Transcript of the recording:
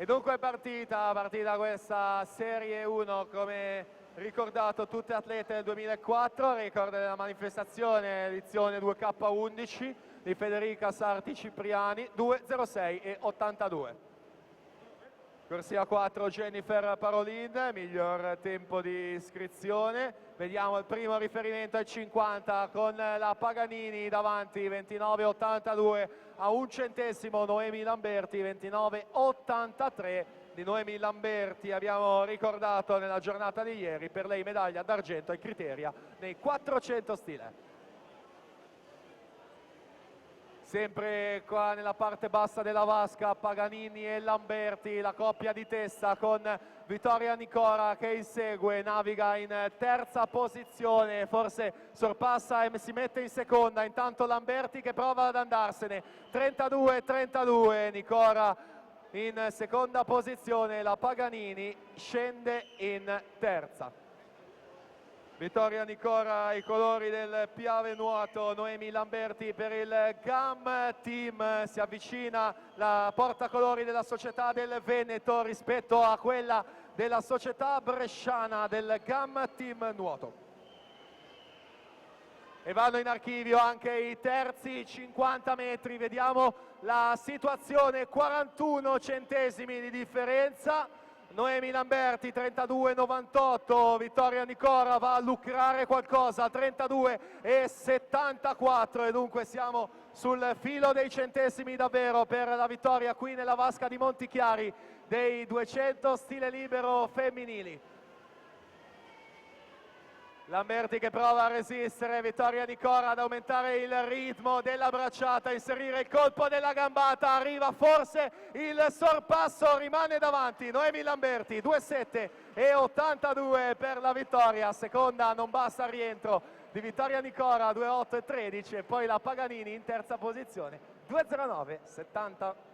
E dunque partita questa Serie 1, come ricordato tutte atlete del 2004, record della manifestazione edizione 2K11 di Federica Sarti Cipriani, 2.06 e 82. Corsia 4 Jennifer Parolin, miglior tempo di iscrizione. Vediamo il primo riferimento ai 50 con la Paganini davanti, 29.82 a un centesimo Noemi Lamberti, 29.83 di Noemi Lamberti. Abbiamo ricordato nella giornata di ieri, per lei medaglia d'argento ai Criteria nei 400 stile. Sempre qua nella parte bassa della vasca, Paganini e Lamberti, la coppia di testa con Vittoria Nicora che insegue, naviga in terza posizione, forse sorpassa e si mette in seconda, intanto Lamberti che prova ad andarsene, 32-32, Nicora in seconda posizione, la Paganini scende in terza. Vittoria Nicora, i colori del Piave Nuoto, Noemi Lamberti per il GAM Team, si avvicina la portacolori della società del Veneto rispetto a quella della società bresciana del GAM Team Nuoto. E vanno in archivio anche i terzi 50 metri, vediamo la situazione, 41 centesimi di differenza. Noemi Lamberti 32,98, Vittoria Nicora va a lucrare qualcosa, 32,74 e dunque siamo sul filo dei centesimi davvero per la vittoria qui nella vasca di Montichiari dei 200 stile libero femminili. Lamberti che prova a resistere, Vittoria Nicora ad aumentare il ritmo della bracciata, inserire il colpo della gambata, arriva forse il sorpasso, rimane davanti Noemi Lamberti, 2,7 e 82 per la vittoria, seconda non basta il rientro di Vittoria Nicora, 2,8 e 13 e poi la Paganini in terza posizione, 2,09 70.